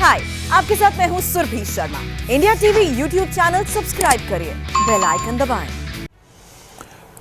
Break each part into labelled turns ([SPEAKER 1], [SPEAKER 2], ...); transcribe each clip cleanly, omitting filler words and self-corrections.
[SPEAKER 1] हाय, आपके साथ मैं हूँ Surabhi Sharma. India TV YouTube channel subscribe करिए, बेल आइकन दबाएं।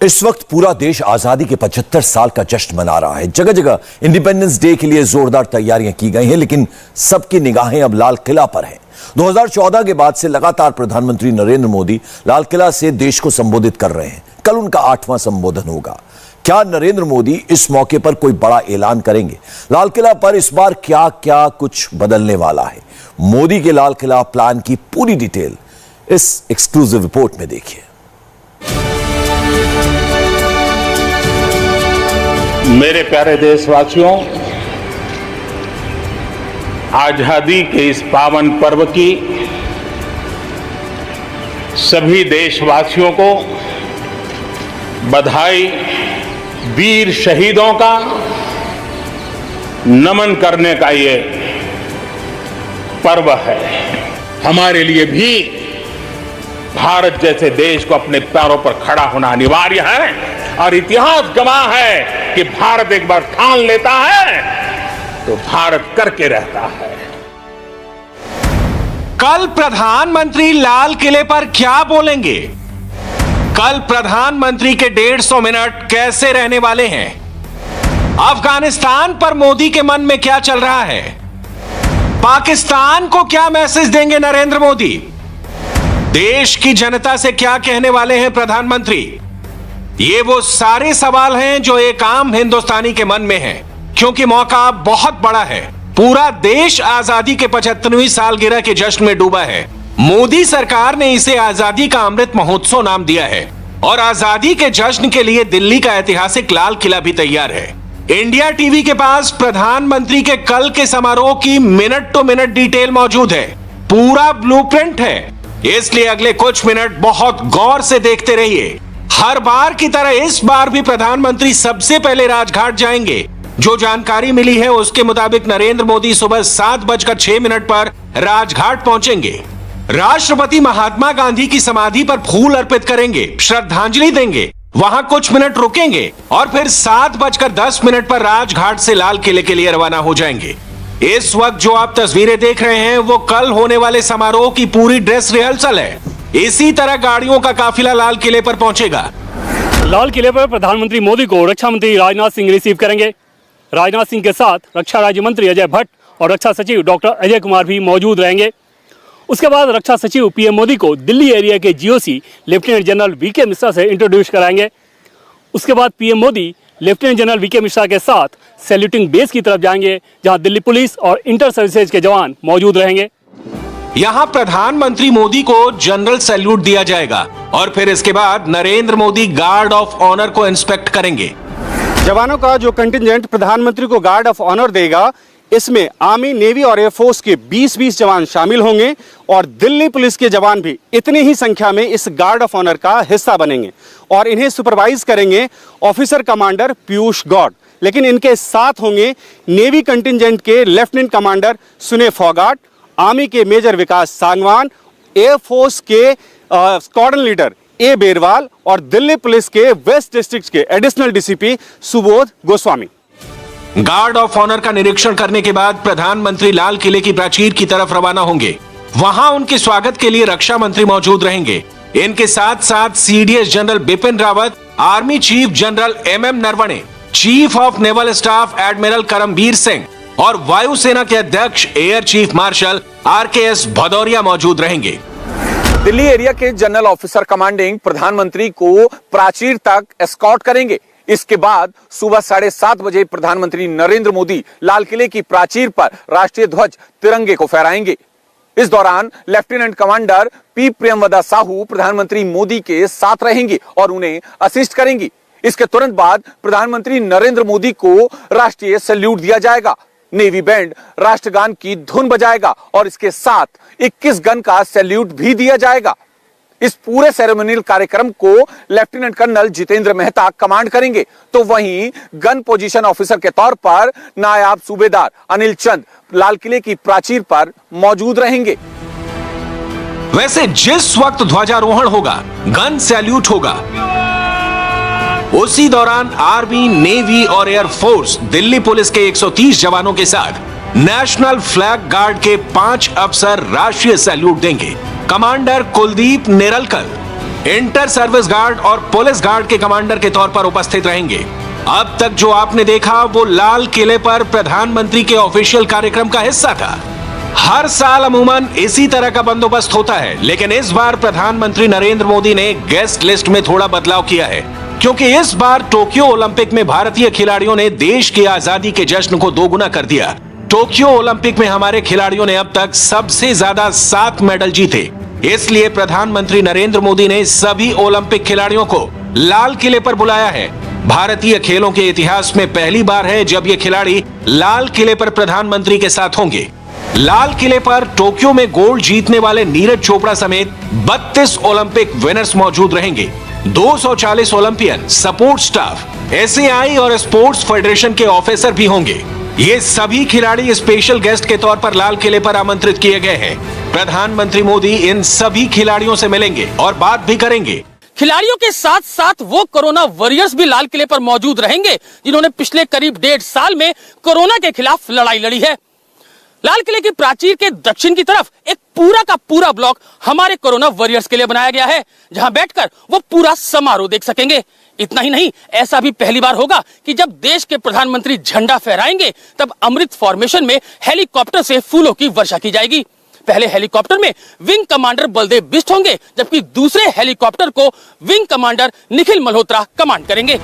[SPEAKER 2] इस वक्त पूरा देश आजादी के 75 साल का जश्न मना रहा है। जगह जगह इंडिपेंडेंस डे के लिए जोरदार तैयारियां की गई हैं, लेकिन सबकी निगाहें अब लाल किला पर हैं। 2014 के बाद से लगातार प्रधानमंत्री नरेंद्र मोदी लाल किला से देश को संबोधित कर रहे हैं। कल उनका 8वां संबोधन होगा। क्या नरेंद्र मोदी इस मौके पर कोई बड़ा ऐलान करेंगे? लाल किला पर इस बार क्या क्या कुछ बदलने वाला है? मोदी के लाल किला प्लान की पूरी डिटेल इस एक्सक्लूसिव रिपोर्ट में देखिए।
[SPEAKER 3] मेरे प्यारे देशवासियों, आजादी के इस पावन पर्व की सभी देशवासियों को बधाई। वीर शहीदों का नमन करने का ये पर्व है। हमारे लिए भी भारत जैसे देश को अपने पैरों पर खड़ा होना अनिवार्य है और इतिहास गवाह है कि भारत एक बार ठान लेता है तो भारत करके रहता है।
[SPEAKER 4] कल प्रधानमंत्री लाल किले पर क्या बोलेंगे? कल प्रधानमंत्री के 150 मिनट कैसे रहने वाले हैं? अफगानिस्तान पर मोदी के मन में क्या चल रहा है? पाकिस्तान को क्या मैसेज देंगे नरेंद्र मोदी? देश की जनता से क्या कहने वाले हैं प्रधानमंत्री? ये वो सारे सवाल हैं जो एक आम हिंदुस्तानी के मन में हैं, क्योंकि मौका बहुत बड़ा है। पूरा देश आजादी के 75वीं सालगिरह के जश्न में डूबा है। मोदी सरकार ने इसे आजादी का अमृत महोत्सव नाम दिया है और आजादी के जश्न के लिए दिल्ली का ऐतिहासिक लाल किला भी तैयार है। इंडिया टीवी के पास प्रधानमंत्री के कल के समारोह की मिनट टू मिनट डिटेल मौजूद है। पूरा ब्लूप्रिंट है, इसलिए अगले कुछ मिनट बहुत गौर से देखते रहिए। हर बार की तरह इस बार भी प्रधानमंत्री सबसे पहले राजघाट जाएंगे। जो जानकारी मिली है उसके मुताबिक नरेंद्र मोदी सुबह 7:06 पर राजघाट पहुंचेंगे। राष्ट्रपति महात्मा गांधी की समाधि पर फूल अर्पित करेंगे, श्रद्धांजलि देंगे, वहां कुछ मिनट रुकेंगे और फिर 7:10 पर राजघाट से लाल किले के लिए रवाना हो जाएंगे। इस वक्त जो आप तस्वीरें देख रहे हैं वो कल होने वाले समारोह की पूरी ड्रेस रिहर्सल है। इसी तरह गाड़ियों का काफिला लाल किले पर पहुंचेगा।
[SPEAKER 5] लाल किले पर प्रधानमंत्री मोदी को रक्षा मंत्री राजनाथ सिंह रिसीव करेंगे। राजनाथ सिंह के साथ रक्षा राज्य मंत्री अजय भट्ट और रक्षा सचिव डॉक्टर अजय कुमार भी मौजूद रहेंगे। उसके बाद रक्षा सचिव पीएम मोदी को दिल्ली एरिया के GOC lieutenant general V K Mishra से इंट्रोड्यूस कराएंगे। उसके बाद PM Modi lieutenant general V K Mishra के साथ सैल्यूटिंग बेस की तरफ जाएंगे, जहां दिल्ली पुलिस और इंटर सर्विसेज के जवान मौजूद रहेंगे।
[SPEAKER 4] यहां प्रधानमंत्री मोदी को जनरल सैल्यूट दिया जाएगा और फिर इसके बाद Narendra Modi guard of honour को इंस्पेक्ट करेंगे।
[SPEAKER 6] जवानों का जो कंटिंजेंट प्रधानमंत्री को गार्ड ऑफ ऑनर देगा, इसमें आर्मी, नेवी और एयरफोर्स के 20-20 जवान शामिल होंगे और दिल्ली पुलिस के जवान भी इतनी ही संख्या में इस गार्ड ऑफ ऑनर का हिस्सा बनेंगे और इन्हें सुपरवाइज करेंगे ऑफिसर कमांडर पीयूष गौड़। लेकिन इनके साथ होंगे नेवी कंटिंजेंट के lieutenant commander Sune Phogat, army के मेजर विकास सांगवान, एयरफोर्स के स्क्वाड्रन लीडर ए बेरवाल और दिल्ली पुलिस के वेस्ट डिस्ट्रिक्ट के additional DCP Subodh Goswami.
[SPEAKER 4] Guard of honour का निरीक्षण करने के बाद प्रधानमंत्री लाल किले की प्राचीर की तरफ रवाना होंगे। वहां उनके स्वागत के लिए रक्षा मंत्री मौजूद रहेंगे। इनके साथ साथ CDS general Bipin Rawat, army chief general MM Naravane, chief of naval staff admiral Karambir Singh और वायुसेना के अध्यक्ष air chief marshal RKS Bhadauria मौजूद रहेंगे।
[SPEAKER 7] दिल्ली एरिया के जनरल ऑफिसर कमांडिंग प्रधानमंत्री को प्राचीर तक एस्कॉर्ट करेंगे। इसके बाद सुबह 7:30 बजे प्रधानमंत्री नरेंद्र मोदी लाल किले की प्राचीर पर राष्ट्रीय ध्वज तिरंगे को फहराएंगे। इस दौरान lieutenant commander P Priyamvada Sahu प्रधानमंत्री मोदी के साथ रहेंगी और उन्हें असिस्ट करेंगी। इसके तुरंत बाद प्रधानमंत्री नरेंद्र मोदी को राष्ट्रीय सैल्यूट दिया जाएगा। नेवी बैंड राष्ट्रगान की धुन बजाएगा और इसके साथ 21 गन का सैल्यूट भी दिया जाएगा। इस पूरे सेरेमोनियल कार्यक्रम को lieutenant colonel Jitendra Mehta command करेंगे, तो वहीं गन पोजीशन ऑफिसर के तौर पर नायब सूबेदार अनिल चंद लाल किले की प्राचीर पर मौजूद रहेंगे।
[SPEAKER 4] वैसे जिस वक्त ध्वजारोहण होगा, गन सैल्यूट होगा, उसी दौरान आर्मी, नेवी और एयरफोर्स दिल्ली पुलिस के 130 जवानों के साथ नेशनल फ्लैग गार्ड के 5 अफसर राष्ट्रीय सैल्यूट देंगे। Commander Kuldeep Neralkar inter service guard और पुलिस गार्ड के कमांडर के तौर पर उपस्थित रहेंगे। अब तक जो आपने देखा वो लाल किले पर प्रधानमंत्री के ऑफिशियल कार्यक्रम का हिस्सा था। हर साल अमूमन इसी तरह का बंदोबस्त होता है, लेकिन इस बार प्रधानमंत्री नरेंद्र मोदी ने गेस्ट लिस्ट में थोड़ा बदलाव किया है, क्योंकि इस बार टोक्यो ओलंपिक में भारतीय खिलाड़ियों ने देश की आजादी के जश्न को दोगुना कर दिया। टोक्यो ओलंपिक में हमारे खिलाड़ियों ने अब तक सबसे ज्यादा 7 मेडल जीते। इसलिए प्रधानमंत्री नरेंद्र मोदी ने सभी ओलंपिक खिलाड़ियों को लाल किले पर बुलाया है। भारतीय खेलों के इतिहास में पहली बार है जब ये खिलाड़ी लाल किले पर प्रधानमंत्री के साथ होंगे। लाल किले पर टोक्यो में गोल्ड जीतने वाले नीरज चोपड़ा समेत 32 ओलंपिक विनर्स मौजूद रहेंगे। 240 ओलंपियन, सपोर्ट स्टाफ, SAI और स्पोर्ट्स फेडरेशन के ऑफिसर भी होंगे। ये सभी खिलाड़ी स्पेशल गेस्ट के तौर पर लाल किले पर आमंत्रित किए गए हैं। प्रधानमंत्री मोदी इन सभी खिलाड़ियों से मिलेंगे और बात भी करेंगे।
[SPEAKER 8] खिलाड़ियों के साथ साथ वो कोरोना वॉरियर्स भी लाल किले पर मौजूद रहेंगे, जिन्होंने पिछले करीब 1.5 साल में कोरोना के खिलाफ लड़ाई लड़ी है। लाल किले की प्राचीर के दक्षिण की तरफ एक पूरा का पूरा ब्लॉक हमारे कोरोना वॉरियर्स के लिए बनाया गया है, जहां बैठकर वो पूरा समारोह देख सकेंगे। इतना ही नहीं, ऐसा भी पहली बार होगा कि जब देश के प्रधानमंत्री झंडा फहराएंगे तब अमृत फॉर्मेशन में हेलीकॉप्टर से फूलों की वर्षा की जाएगी। पहले हेलीकॉप्टर में विंग कमांडर बलदेव बिष्ट होंगे, जबकि दूसरे हेलीकॉप्टर को wing commander Nikhil Malhotra command करेंगे।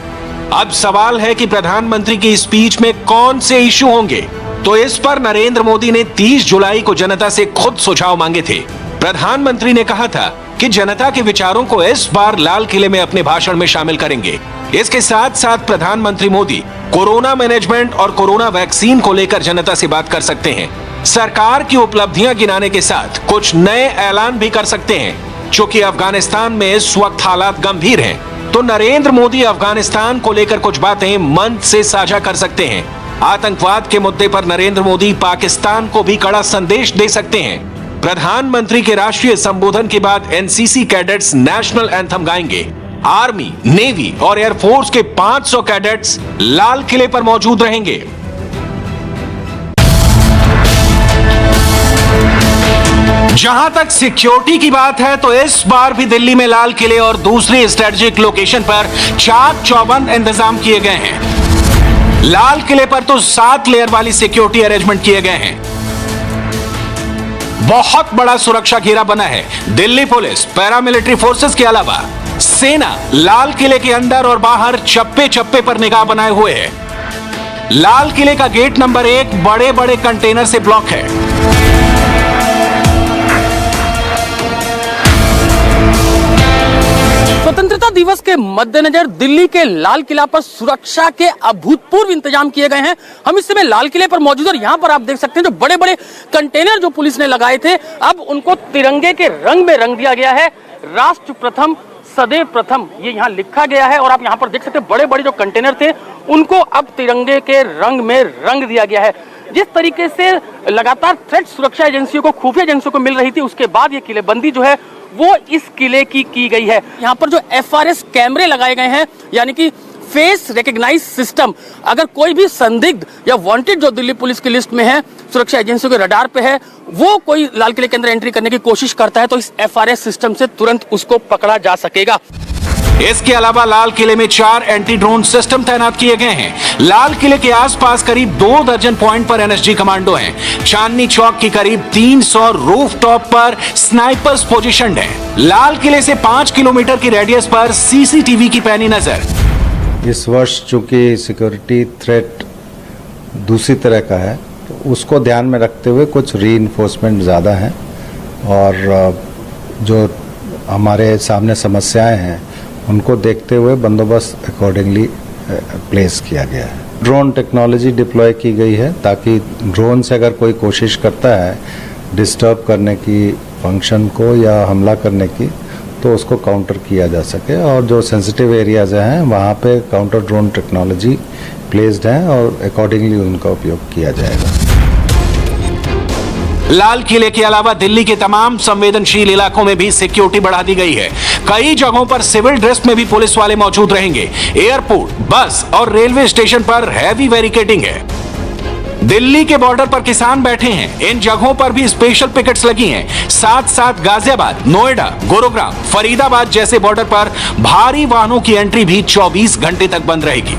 [SPEAKER 4] अब सवाल है कि प्रधानमंत्री की स्पीच में कौन से इश्यू होंगे, तो इस पर नरेंद्र मोदी ने 30 जुलाई को जनता से खुद सुझाव मांगे थे। प्रधानमंत्री ने कहा था कि जनता के विचारों को इस बार लाल किले में अपने भाषण में शामिल करेंगे। इसके साथ साथ प्रधानमंत्री मोदी कोरोना मैनेजमेंट और कोरोना वैक्सीन को लेकर जनता से बात कर सकते हैं। सरकार की उपलब्धियां गिनाने के साथ कुछ नए ऐलान भी कर सकते हैं। चूंकि अफगानिस्तान में इस वक्त हालात गंभीर हैं, तो नरेंद्र मोदी अफगानिस्तान को लेकर कुछ बातें मंच से साझा कर सकते हैं। आतंकवाद के मुद्दे पर नरेंद्र मोदी पाकिस्तान को भी कड़ा संदेश दे सकते हैं। प्रधानमंत्री के राष्ट्रीय संबोधन के बाद NCC कैडेट्स नेशनल एंथम गाएंगे। आर्मी, नेवी और एयरफोर्स के 500 कैडेट्स लाल किले पर मौजूद रहेंगे। जहां तक सिक्योरिटी की बात है, तो इस बार भी दिल्ली में लाल किले और दूसरी स्ट्रेटेजिक लोकेशन पर चाक चौबंद इंतजाम किए गए हैं। लाल किले पर तो 7 लेयर वाली सिक्योरिटी अरेंजमेंट किए गए हैं। बहुत बड़ा सुरक्षा घेरा बना है। दिल्ली पुलिस, पैरामिलिट्री फोर्सेस के अलावा सेना लाल किले के अंदर और बाहर चप्पे चप्पे पर निगाह बनाए हुए है। लाल किले का गेट नंबर 1 बड़े बड़े कंटेनर से ब्लॉक है।
[SPEAKER 8] स्वतंत्रता दिवस के मद्देनजर दिल्ली के लाल किला पर सुरक्षा के अभूतपूर्व इंतजाम किए गए हैं। हम इस समय लाल किले पर मौजूद और यहाँ पर आप देख सकते हैं जो बड़े बड़े कंटेनर जो पुलिस ने लगाए थे, अब उनको तिरंगे के रंग में रंग दिया गया है। राष्ट्र प्रथम, सदैव प्रथम, ये यहाँ लिखा गया है। और आप यहाँ पर देख सकते हैं बड़े बड़े जो कंटेनर थे उनको अब तिरंगे के रंग में रंग दिया गया है। जिस तरीके से लगातार थ्रेट सुरक्षा एजेंसियों को, खुफिया एजेंसियों को मिल रही थी, उसके बाद ये किलेबंदी जो है वो इस किले की गई है। यहाँ पर जो FRS कैमरे लगाए गए हैं, यानी कि फेस रिकॉग्नाइज सिस्टम, अगर कोई भी संदिग्ध या वांटेड जो दिल्ली पुलिस की लिस्ट में है, सुरक्षा एजेंसियों के रडार पे है, वो कोई लाल किले के अंदर एंट्री करने की कोशिश करता है तो इस FRS सिस्टम से तुरंत उसको पकड़ा जा सकेगा।
[SPEAKER 4] इसके अलावा लाल किले में 4 एंटी ड्रोन सिस्टम तैनात किए गए हैं। लाल किले के आसपास करीब 2 दर्जन पॉइंट पर NSG कमांडो हैं। चांदनी चौक की करीब 300 रूफटॉप पर स्नाइपर्स पोजीशन्ड हैं। लाल किले से 5 किलोमीटर की रेडियस पर CCTV की पैनी नजर।
[SPEAKER 9] इस वर्ष चूंकि सिक्योरिटी थ्रेट दूसरी तरह का है, तो उसको ध्यान में रखते हुए कुछ रीइंफोर्समेंट ज़्यादा है और जो हमारे सामने समस्याएं हैं उनको देखते हुए बंदोबस्त अकॉर्डिंगली प्लेस किया गया है। ड्रोन टेक्नोलॉजी डिप्लॉय की गई है ताकि ड्रोन से अगर कोई कोशिश करता है डिस्टर्ब करने की फंक्शन को या हमला करने की, तो उसको काउंटर किया जा सके। और जो सेंसिटिव एरियाज हैं वहाँ पे काउंटर ड्रोन टेक्नोलॉजी प्लेस्ड है और अकॉर्डिंगली उनका उपयोग किया जाएगा।
[SPEAKER 4] लाल किले के अलावा दिल्ली के तमाम संवेदनशील इलाकों में भी सिक्योरिटी बढ़ा दी गई है। कई जगहों पर सिविल ड्रेस में भी पुलिस वाले मौजूद रहेंगे। एयरपोर्ट, बस और रेलवे स्टेशन पर हैवी बैरिकेडिंग है। दिल्ली के बॉर्डर पर किसान बैठे हैं, इन जगहों पर भी स्पेशल पिकेट्स लगी हैं। साथ साथ गाजियाबाद, नोएडा, गुरुग्राम, फरीदाबाद जैसे बॉर्डर पर भारी वाहनों की एंट्री भी 24 घंटे तक बंद रहेगी।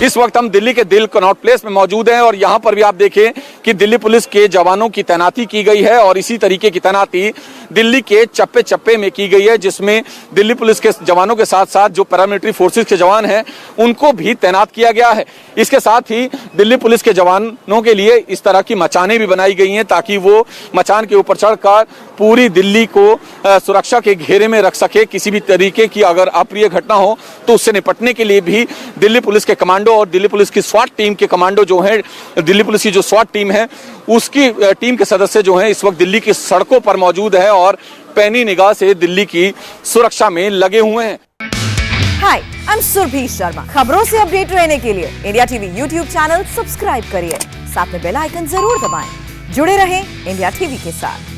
[SPEAKER 7] इस वक्त हम दिल्ली के दिल कनॉट प्लेस में मौजूद हैं और यहां पर भी आप देखें कि दिल्ली पुलिस के जवानों की तैनाती की गई है और इसी तरीके की तैनाती दिल्ली के चप्पे चप्पे में की गई है, जिसमें दिल्ली पुलिस के जवानों के साथ साथ जो पैरामिलिट्री फोर्सेस के जवान हैं उनको भी तैनात किया गया है। इसके साथ ही दिल्ली पुलिस के जवानों के लिए इस तरह की मचानें भी बनाई गई हैं ताकि वो मचान के ऊपर चढ़कर पूरी दिल्ली को सुरक्षा के घेरे में रख सके। किसी भी तरीके की अगर अप्रिय घटना हो तो उससे निपटने के लिए भी दिल्ली पुलिस के कमांडो और दिल्ली पुलिस की स्वाट टीम के कमांडो जो हैं, दिल्ली पुलिस की जो स्वाट टीम है उसकी टीम के सदस्य जो हैं इस वक्त दिल्ली की सड़कों पर मौजूद है और पैनी निगाह से दिल्ली की सुरक्षा में लगे हुए हैं।
[SPEAKER 1] हाय, आई एम सुरभि शर्मा। खबरों से अपडेट रहने के लिए India TV YouTube channel subscribe करिए, साथ में बेल आइकन जरूर दबाएं। जुड़े रहें इंडिया टीवी के साथ।